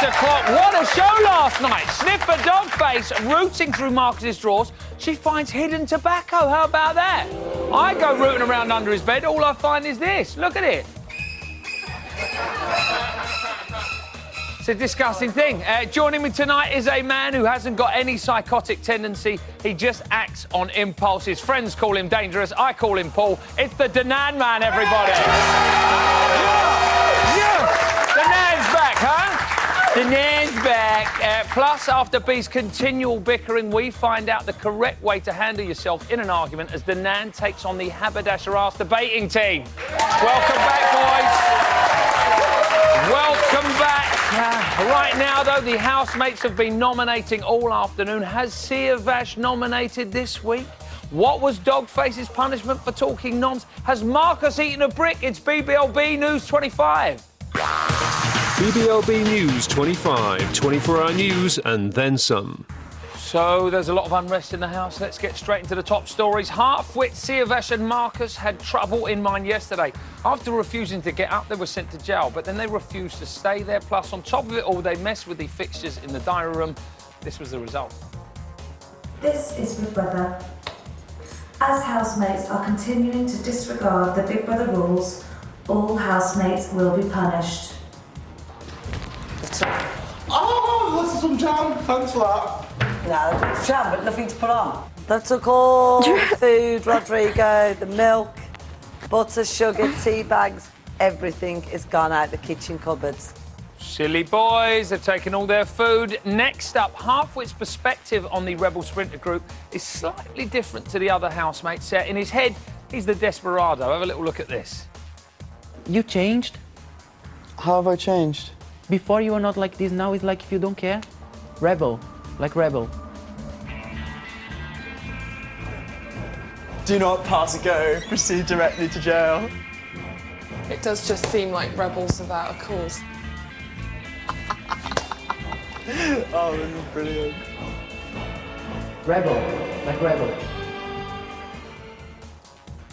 o'clock. What a show last night. Sniffer Dogface rooting through Marcus's drawers. She finds hidden tobacco. How about that? I go rooting around under his bed. All I find is this. Look at it. It's a disgusting thing. Joining me tonight is a man who hasn't got any psychotic tendency. He just acts on impulse. His friends call him dangerous. I call him Paul. It's the Danan Man, everybody. Yeah. Danan's back, huh? Danan's back. Plus, after B's continual bickering, we find out the correct way to handle yourself in an argument as Danan takes on the Haberdasher-ass debating team. Welcome back, boys. Welcome back. Right now, though, the housemates have been nominating all afternoon. Has Sia Vash nominated this week? What was Dogface's punishment for talking nonce? Has Marcus eaten a brick? It's BBLB News 25. BBLB News 25, 24-hour news and then some. So there's a lot of unrest in the house. Let's get straight into the top stories. Half-wit Sia Vash and Marcus had trouble in mind yesterday. After refusing to get up, they were sent to jail, but then they refused to stay there. Plus, on top of it all, they messed with the fixtures in the diary room. This was the result. This is Big Brother. As housemates are continuing to disregard the Big Brother rules, all housemates will be punished. Oh, that's some jam. Thanks for that. No, it's jam, but nothing to put on. That took all the food, Rodrigo, the milk, butter, sugar, tea bags, everything is gone out the kitchen cupboards. Silly boys, they've taken all their food. Next up, Halfwit's perspective on the Rebel Sprinter group is slightly different to the other housemates. In his head, he's the desperado. Have a little look at this. You changed. How have I changed? Before you were not like this, now it's like if you don't care. Rebel, like rebel. Do not pass a go, proceed directly to jail. It does just seem like rebels without a cause. Oh, this is brilliant. Rebel, like rebel.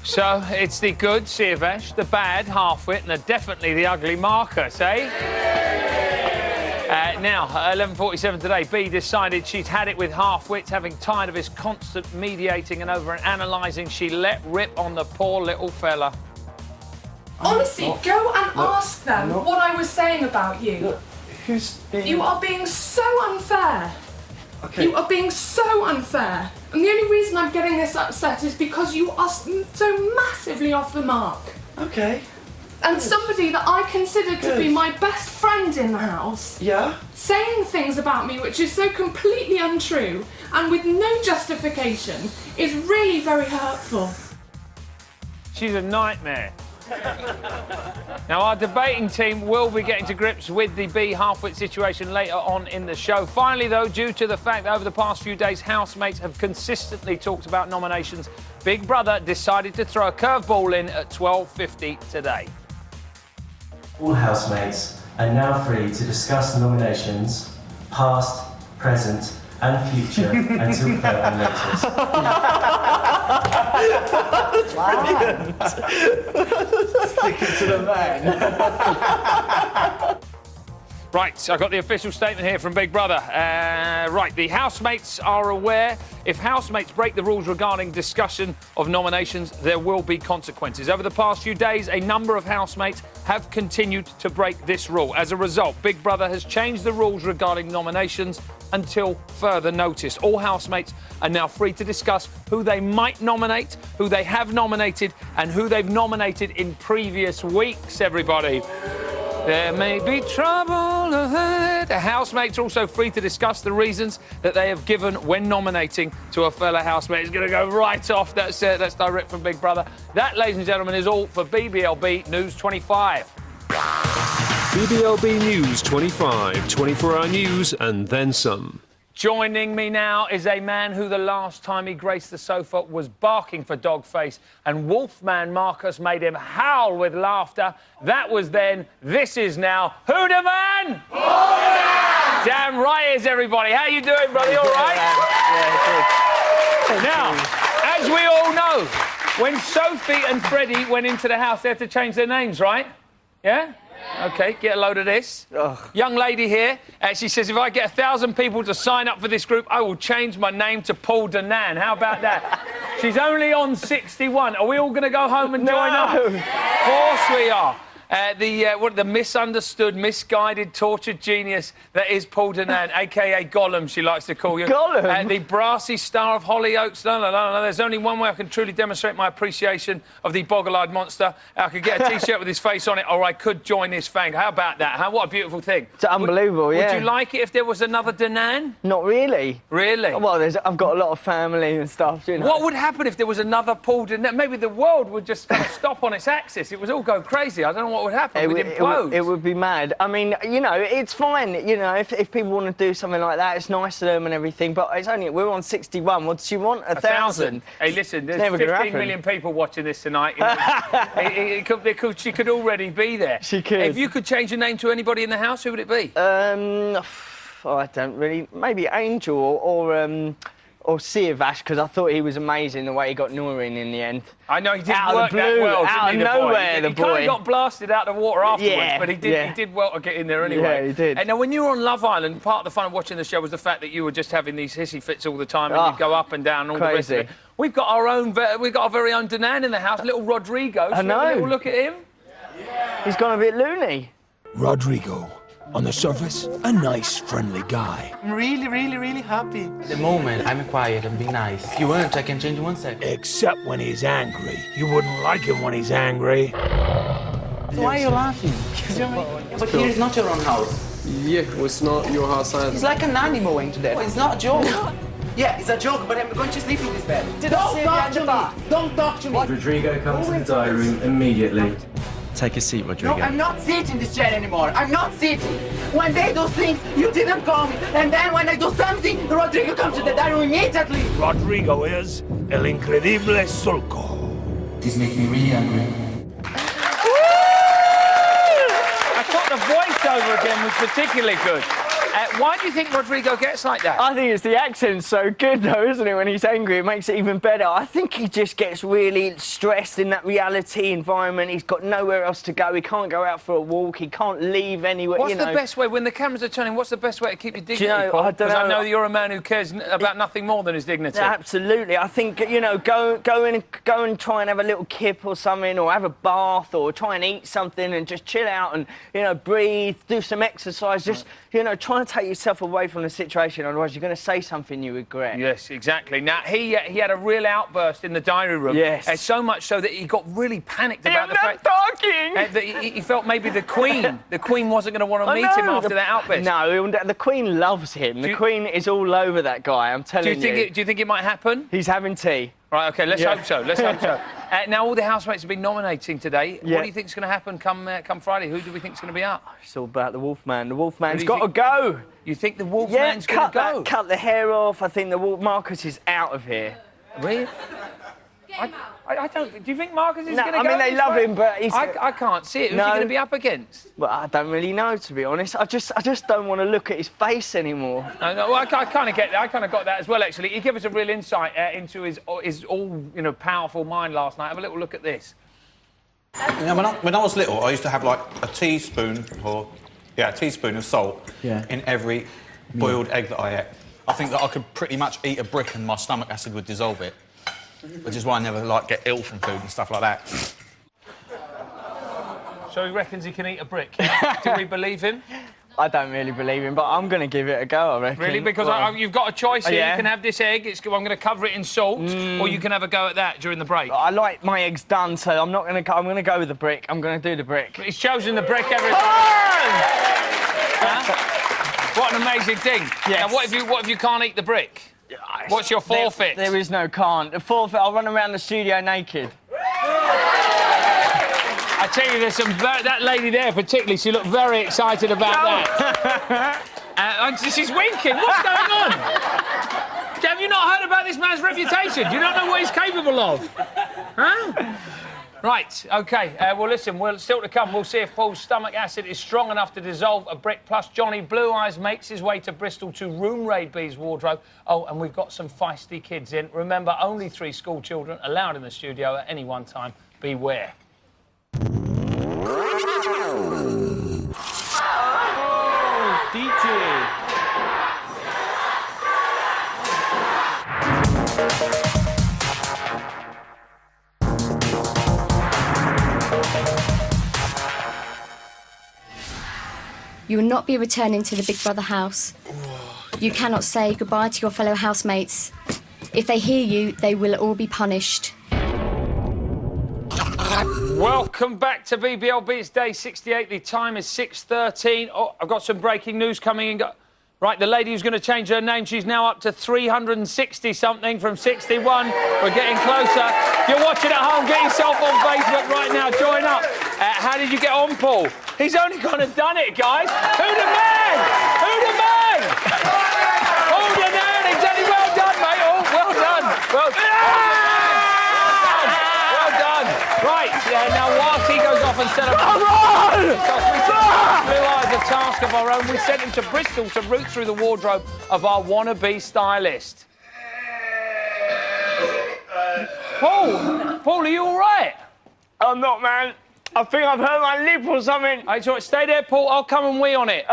So, it's the good Sia Vash, the bad Halfwit, and definitely the ugly Marcus, eh? Now, at 11:47 today, B decided she'd had it with Halfwit, having tired of his constant mediating and over-analysing. She let rip on the poor little fella. Honestly, go and ask them what I was saying about you. Look, who's being... You are being so unfair. Okay. You are being so unfair. And the only reason I'm getting this upset is because you are so massively off the mark. Okay. And somebody that I consider to be my best friend in the house, Yeah? saying things about me which is so completely untrue and with no justification is really very hurtful. She's a nightmare. Now, our debating team will be getting to grips with the B Halfwit situation later on in the show. Finally, though, due to the fact that over the past few days, housemates have consistently talked about nominations, Big Brother decided to throw a curveball in at 12:50 today. All housemates are now free to discuss the nominations, past, present and future, until further notice. Wow. Sticking to the man. Right, I got the official statement here from Big Brother. Right, the housemates are aware if housemates break the rules regarding discussion of nominations, there will be consequences. Over the past few days, a number of housemates have continued to break this rule. As a result, Big Brother has changed the rules regarding nominations until further notice. All housemates are now free to discuss who they might nominate, who they have nominated, and who they've nominated in previous weeks, everybody. There may be trouble ahead. Housemates are also free to discuss the reasons that they have given when nominating to a fellow housemate. It's going to go right off. That's direct from Big Brother. That, ladies and gentlemen, is all for BBLB News 25. BBLB News 25, 24-hour news and then some. Joining me now is a man who the last time he graced the sofa was barking for Dogface, and Wolfman Marcus made him howl with laughter. That was then, this is now. Who the man? Wolfman! Damn right is everybody. How you doing, brother? You all right? Yeah, good. Now, as we all know, when Sophie and Freddie went into the house, they had to change their names, right? Yeah? OK, get a load of this. Ugh. Young lady here, she says, if I get 1,000 people to sign up for this group, I will change my name to Paul Danan. How about that? She's only on 61. Are we all going to go home and join up? Of course we are. The misunderstood, misguided, tortured genius that is Paul Danan, a.k.a. Gollum, she likes to call you. Gollum? The brassy star of Hollyoaks. No. There's only one way I can truly demonstrate my appreciation of the boggle-eyed monster. I could get a T-shirt with his face on it, or I could join his fang. How about that? What a beautiful thing. It's unbelievable, yeah. Would you like it if there was another Danan? Not really. Really? Well, I've got a lot of family and stuff, you know. What would happen if there was another Paul Danan? Maybe the world would just kind of stop on its axis. It would all go crazy. I don't know what would happen. It would implode. It would be mad. I mean, you know, it's fine. You know, if people want to do something like that, it's nice of them and everything. But it's only we're on 61. What does she want? 1,000. Hey, listen, there's 15 million people watching this tonight. She could already be there. She could. If you could change your name to anybody in the house, who would it be? I don't really. Maybe Angel or Siavash, because I thought he was amazing the way he got Noreen in the end. I know he did out work of the that blue, well, out didn't of he, nowhere, the boy. He kind of got blasted out of the water afterwards, Yeah, but he did well to get in there anyway. Yeah, he did. And now, when you were on Love Island, part of the fun of watching the show was the fact that you were just having these hissy fits all the time, and you'd go up and down and all the rest of it. We've got our very own Danan in the house, little Rodrigo. I know. Have a little look at him. He's gone a bit loony. Rodrigo. On the surface, a nice, friendly guy. I'm really, really, really happy. At the moment, I'm quiet and being nice. If you want, I can change in 1 second. Except when he's angry. You wouldn't like him when he's angry. So why are you laughing? But here is not your own house. Yeah, well, it's not your house either. It's like an animal going to death. It's not a joke. Yeah, it's a joke, but I'm going to sleep in this bed. Don't talk to me! Don't talk to me! Rodrigo, come to the diary room immediately. Take a seat, Rodrigo. No, I'm not sitting in this chair anymore. I'm not sitting. When they do things, you didn't call me. And then when I do something, Rodrigo comes to the diary room immediately. Rodrigo is El Incredible Sulco. This makes me really angry. I thought the voiceover again was particularly good. Why do you think Rodrigo gets like that? I think it's the accent's so good, though, isn't it? When he's angry, it makes it even better. I think he just gets really stressed in that reality environment. He's got nowhere else to go. He can't go out for a walk. He can't leave anywhere. What's the best way, when the cameras are turning, what's the best way to keep your dignity, you know, Paul? I don't Because know. I know you're a man who cares about nothing more than his dignity. Absolutely. I think, you know, go and try and have a little kip or something, or have a bath, or try and eat something and just chill out and, you know, breathe, do some exercise. Just, you know, try and take yourself away from the situation, otherwise you're going to say something you regret. Yes, exactly. Now, he had a real outburst in the diary room. Yes. So much so that he got really panicked about the fact talking. That he felt maybe the Queen wasn't going to want to meet him after that outburst. No, the Queen loves him. The Queen is all over that guy, I'm telling you. Do you think it might happen? He's having tea. Right, OK, let's hope so. Let's hope so. Now, all the housemates have been nominating today. Yeah. What do you think's going to happen come Friday? Who do we think's going to be up? It's all about the Wolfman. The Wolfman's got to go. You think the Wolfman's going to go? Cut the hair off. I think Marcus is out of here. Really? I don't... Do you think Marcus is going to go? I mean, they love him, but he's... I can't see it. Who's he going to be up against? Well, I don't really know, to be honest. I just don't want to look at his face anymore. No, I kind of get that. I kind of got that as well, actually. He gave us a real insight into his all, you know, powerful mind last night. Have a little look at this. You know, when I was little, I used to have, like, a teaspoon of salt in every boiled egg that I ate. I think that I could pretty much eat a brick and my stomach acid would dissolve it. Which is why I never, like, get ill from food and stuff like that. So he reckons he can eat a brick. Do we believe him? I don't really believe him, but I'm going to give it a go, I reckon. Really? Because you've got a choice here. You can have this egg. I'm going to cover it in salt, or you can have a go at that during the break. I like my eggs done, so I'm not going to. I'm going to go with the brick. I'm going to do the brick. He's chosen the brick every time. Huh? What an amazing thing. Yes. Now, what if you can't eat the brick? What's your forfeit? There is no can't. The forfeit, I'll run around the studio naked. I tell you, there's some... that lady there, particularly, she looked very excited about that. She's winking. What's going on? Have you not heard about this man's reputation? Do you not know what he's capable of? Huh? Right, OK. Well, listen, still to come. We'll see if Paul's stomach acid is strong enough to dissolve a brick. Plus, Johnny Blue Eyes makes his way to Bristol to room raid B's wardrobe. Oh, and we've got some feisty kids in. Remember, only 3 school children allowed in the studio at any one time. Beware. DJ. You will not be returning to the Big Brother house. You cannot say goodbye to your fellow housemates. If they hear you, they will all be punished. Welcome back to BBLB. It's day 68. The time is 6:13. Oh, I've got some breaking news coming in. Right, the lady who's going to change her name, she's now up to 360-something from 61. We're getting closer. If you're watching at home, get yourself on Facebook right now. Join up. How did you get on, Paul? He's only kind of done it, guys. Who the man? Who the man? Who the man? Exactly. Well done, mate. Oh, well done. Well done. Right, now whilst he goes off and celebrates... Blue Eyes, a task of our own. We sent him to Bristol to root through the wardrobe of our wannabe stylist. Paul, are you all right? I'm not, man. I think I've hurt my lip or something. Hey, it's all right. Stay there, Paul. I'll come and wee on it.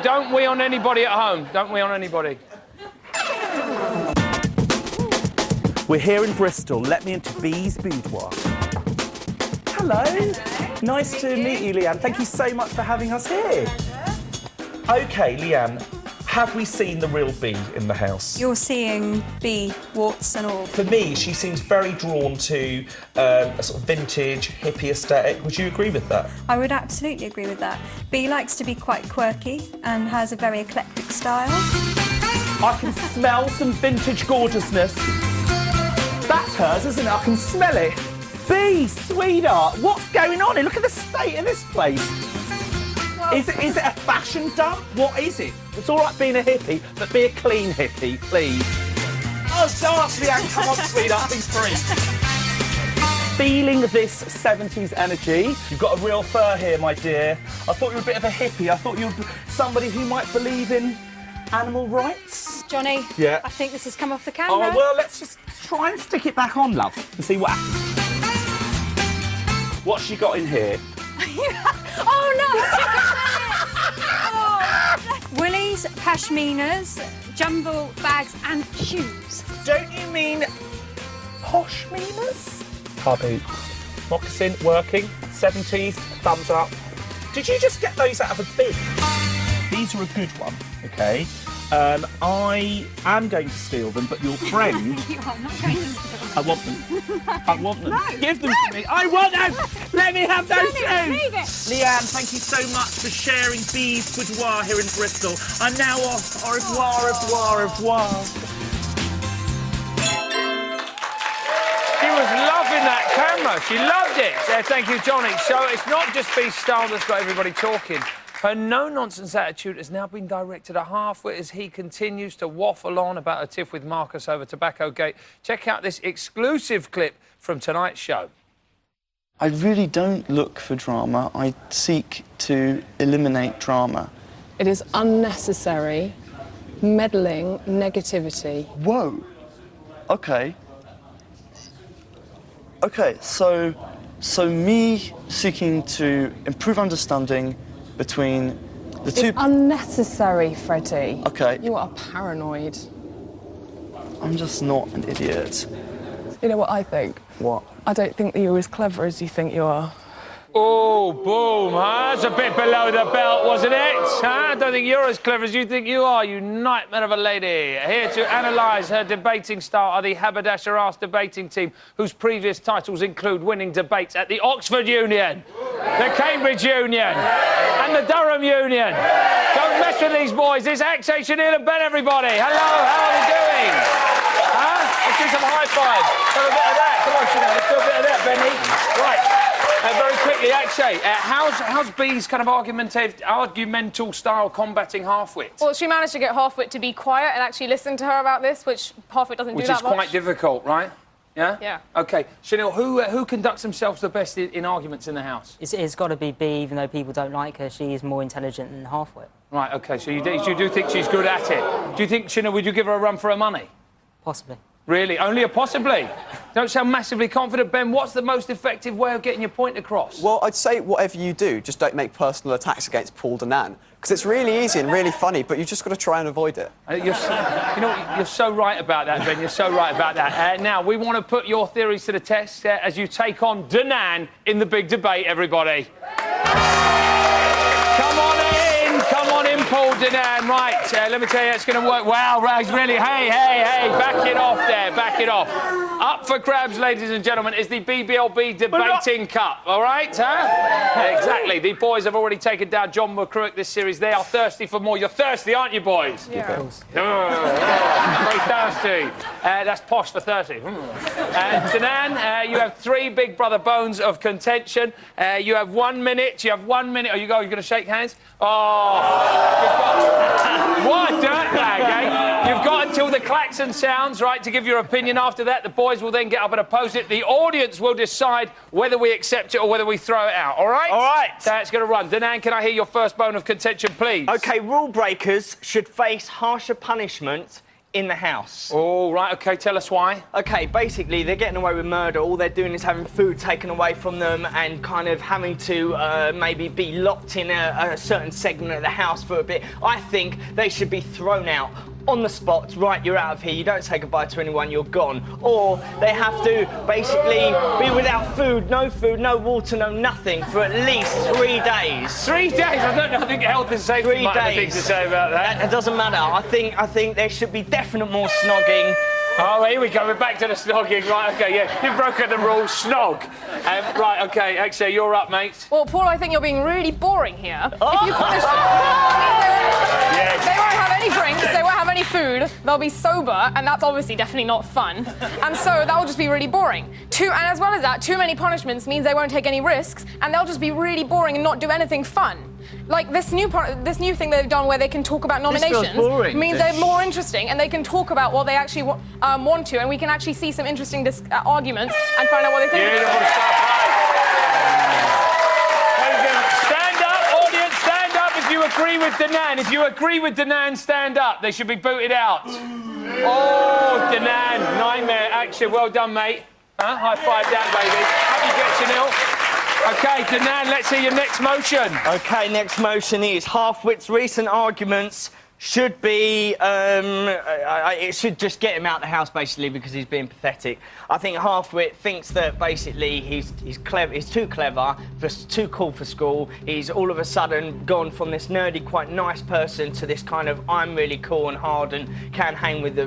Don't wee on anybody at home. Don't wee on anybody. We're here in Bristol. Let me into Bee's boudoir. Hello. Nice to meet you, Leanne. Thank you so much for having us here. OK, Leanne, have we seen the real Bee in the house? You're seeing Bee, warts and all. For me, she seems very drawn to a sort of vintage, hippie aesthetic. Would you agree with that? I would absolutely agree with that. Bee likes to be quite quirky and has a very eclectic style. I can smell some vintage gorgeousness. That's hers, isn't it? I can smell it. Bee, sweetheart, what's going on here? Look at the state of this place. Is it a fashion dump? What is it? It's all right being a hippie, but be a clean hippie, please. Oh, dance, Leanne, come on, sweetheart, be free. Feeling this 70s energy. You've got a real fur here, my dear. I thought you were a bit of a hippie. I thought you were somebody who might believe in animal rights. Johnny, yeah. I think this has come off the camera. Oh, well, let's just try and stick it back on, love, and see what happens. What's she got in here? Oh, no! Willies, pashminas, jumble bags and shoes. Don't you mean poshminas? Car boot. Moccasin, working, 70s, thumbs up. Did you just get those out of a bin? These are a good one, OK? I am going to steal them, but your friend... You are not going to steal them. I want them. I want them. No. Give them to me. I want them. Let me have those Leave it. Leanne, thank you so much for sharing Bee's boudoir here in Bristol. I'm now off. Au revoir, au revoir, au revoir. She was loving that camera. She loved it. Thank you, Johnny. So it's not just Bee's style that's got everybody talking. Her no-nonsense attitude has now been directed at Halfwit as he continues to waffle on about a tiff with Marcus over Tobacco Gate. Check out this exclusive clip from tonight's show. I really don't look for drama. I seek to eliminate drama. It is unnecessary, meddling negativity. Whoa. OK. OK, so me seeking to improve understanding between the two... It's unnecessary, Freddie. OK. You are paranoid. I'm just not an idiot. You know what I think? What? I don't think that you're as clever as you think you are. Oh, boom, huh? That's a bit below the belt, wasn't it? Huh? I don't think you're as clever as you think you are, you nightmare of a lady. Here to analyse her debating style are the haberdasher-ass debating team, whose previous titles include winning debates at the Oxford Union, the Cambridge Union, and the Durham Union. Don't mess with these boys. It's Akshay, Chanel and Ben, everybody. Hello, how are we doing? Huh? Let's do some high five. Do a bit of that. Come on, Chanel, let's do a bit of that, Benny. Right. Very quickly, Akshay, how's Bee's kind of argumental style combating Halfwit? Well, she managed to get Halfwit to be quiet and actually listen to her about this, which Halfwit doesn't do that much. Which is quite difficult, right? Yeah? Yeah. OK. Chanel, who conducts themselves the best in arguments in the house? It's got to be Bee, even though people don't like her. She is more intelligent than Halfwit. Right, OK, so you do think she's good at it. Do you think, Chanel, would you give her a run for her money? Possibly. Really? Only a possibly? Don't sound massively confident, Ben. What's the most effective way of getting your point across? Well, I'd say whatever you do, just don't make personal attacks against Paul Danan. Because it's really easy and really funny, but you've just got to try and avoid it. You're so right about that, Ben. You're so right about that. Now, we want to put your theories to the test as you take on Danan in the big debate, everybody. Come on in, Paul Danan. Right, let me tell you, it's going to work. Wow, Rags, really, hey, back it off there, back it off. Up for grabs, ladies and gentlemen, is the BBLB Debating Cup, all right, huh? Exactly. The boys have already taken down John McCruick this series. They are thirsty for more. You're thirsty, aren't you, boys? Yeah. Very thirsty. That's posh for thirsty. Danan, you have 3 Big Brother bones of contention. You have 1 minute. Are you going to shake hands? Oh, what a dirtbag, eh? You've got until the klaxon sounds, right, to give your opinion. After that, the boys will then get up and oppose it. The audience will decide whether we accept it or whether we throw it out, all right? All right. That's going to run. Danan, can I hear your first bone of contention, please? OK, rule breakers should face harsher punishment in the house. Oh, right, OK, tell us why. OK, basically, they're getting away with murder. All they're doing is having food taken away from them and kind of having to maybe be locked in a certain segment of the house for a bit. I think they should be thrown out on the spot. Right, you're out of here, you don't say goodbye to anyone, you're gone. Or they have to basically be without food, no water, no nothing for at least 3 days. 3 days? I don't know, I think health and safety might have a thing to say about that. It doesn't matter. I think there should be definite more snogging. Oh, here we go. We're back to the snogging. Right, OK, yeah. You've broken the rules. Snog. Right, OK, Axel, you're up, mate. Well, Paul, I think you're being really boring here. Oh. If you punish... They won't have any drinks, they won't have any food, they'll be sober, and that's obviously definitely not fun. And so that will just be really boring. And as well as that, too many punishments means they won't take any risks, and they'll just be really boring and not do anything fun. Like this new thing they've done where they can talk about nominations means they're more interesting and they can talk about what they actually want to, and we can actually see some interesting arguments and find out what they think. Beautiful stuff, Stand up, audience, stand up if you agree with Danan. If you agree with Danan, stand up. They should be booted out. Oh, Danan, nightmare action. Well done, mate. Huh? High five down, baby. Happy you get Chanel. OK, Danan, let's hear your next motion. OK, next motion is Halfwit's recent arguments should be... it should just get him out of the house, basically, because he's being pathetic. I think Halfwit thinks that, basically, he's clever. He's too clever, too cool for school. He's all of a sudden gone from this nerdy, quite nice person to this kind of I'm really cool and hard and can hang with the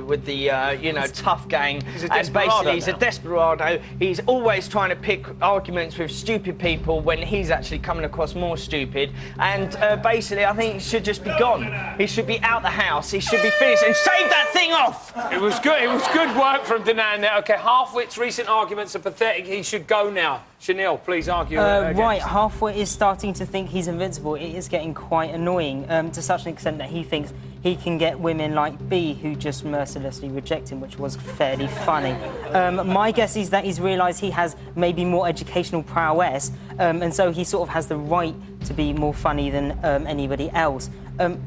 you know, tough gang. He's a desperado. He's a desperado. He's always trying to pick arguments with stupid people when he's actually coming across more stupid. And basically, I think he should just be gone. He should be out the house. He should be finished and shave that thing off. It was good. It was good work from Danan there. OK, Halfwit's recent arguments are pathetic. He should go now. Chanel, please argue. Right, Halfwit is starting to think he's invincible. It is getting quite annoying to such an extent that he thinks he can get women like B who just mercilessly reject him, which was fairly funny. My guess is that he's realised he has maybe more educational prowess, and so he sort of has the right to be more funny than anybody else.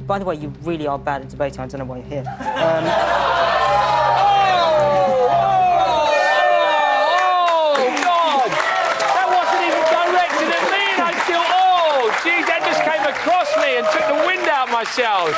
By the way, you really are bad at debating. I don't know why you're here. Oh, God! That wasn't even directed at me, and I still... Oh, geez, that just came across me and took the wind out of my sails.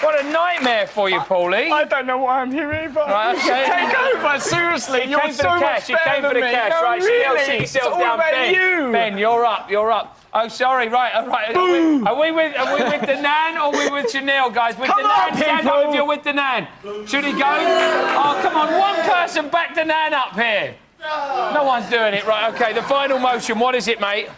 What a nightmare for you, Paulie. I don't know why I'm here either. Right, you should take over, seriously. You're so much better than me. Cash, No, right? really. Sit It's yourself all down, about Ben. you. Ben, you're up, you're up. Oh, sorry, right, all right. Are we with Danan or are we with Chanel, guys? With Come Danan, on, stand people. up if you're with Danan. Should he go? Oh, come on, one person back Danan up here. No one's doing it, right? OK, the final motion, what is it, mate?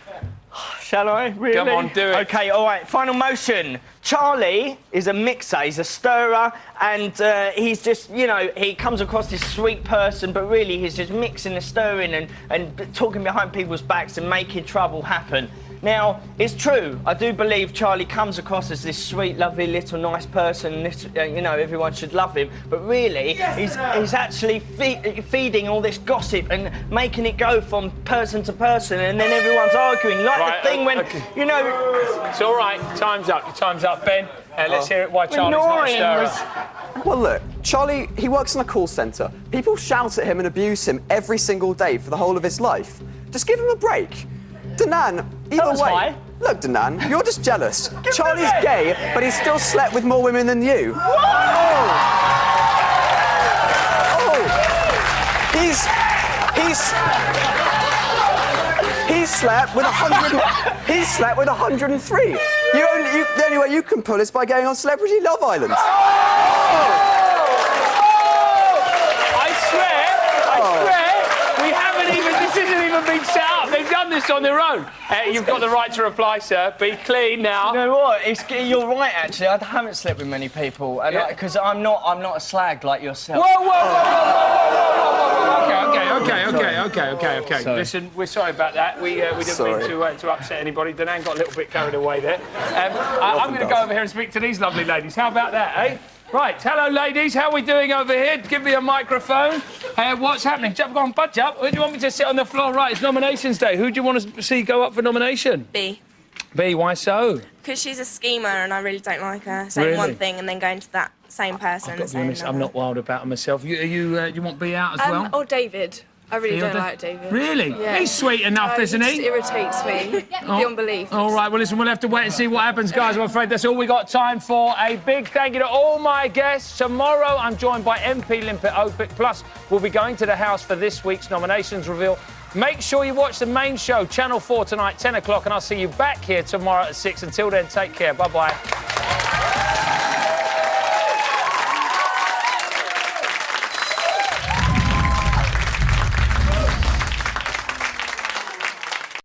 Shall I? Really? Come on, do it. OK, all right, final motion. Charlie is a mixer, he's a stirrer, and he's just, you know, he comes across this sweet person, but really he's just mixing and stirring and talking behind people's backs and making trouble happen. Now, it's true, I do believe Charlie comes across as this sweet, lovely, little, nice person, and this, you know, everyone should love him, but really, he's actually feeding all this gossip and making it go from person to person, and then everyone's arguing, like the thing when, you know... It's all right, time's up, Ben. Let's hear it why Charlie's not a stirrer. Well, look, Charlie, he works in a call centre. People shout at him and abuse him every single day for the whole of his life. Just give him a break. Danan, either way. High. Look, Danan, you're just jealous. Charlie's gay, but he's still slept with more women than you. He's slept with 100. He's slept with 103. The only way you can pull is by going on Celebrity Love Island. I swear, we haven't even. This isn't even been set up. They've done this on their own. You've got the right to reply, sir. Be clean now. You know what? You're right, actually. I haven't slept with many people, because I'm not a slag like yourself. Okay. Sorry. Listen, we're sorry about that. We didn't mean to upset anybody. Danan got a little bit carried away there. I'm going to go over here and speak to these lovely ladies. How about that, eh? Right, hello, ladies. How are we doing over here? Give me a microphone. What's happening? Go on, budge up. Who do you want me to sit on the floor? Right, it's nominations day. Who do you want to see go up for nomination? B. B, why so? Because she's a schemer and I really don't like her saying one thing and then going to that same person and saying another. I'm not wild about her myself. You want B out as well? Or David. I really don't like David. Really? Yeah. He's sweet enough, isn't he? He just irritates me beyond belief. All right, well, listen, we'll have to wait and see what happens, guys. I'm afraid that's all we got time for. A big thank you to all my guests. Tomorrow, I'm joined by MP Limpet Opik. Plus, we'll be going to the House for this week's nominations reveal. Make sure you watch the main show, Channel 4 tonight, 10 o'clock, and I'll see you back here tomorrow at 6. Until then, take care. Bye-bye.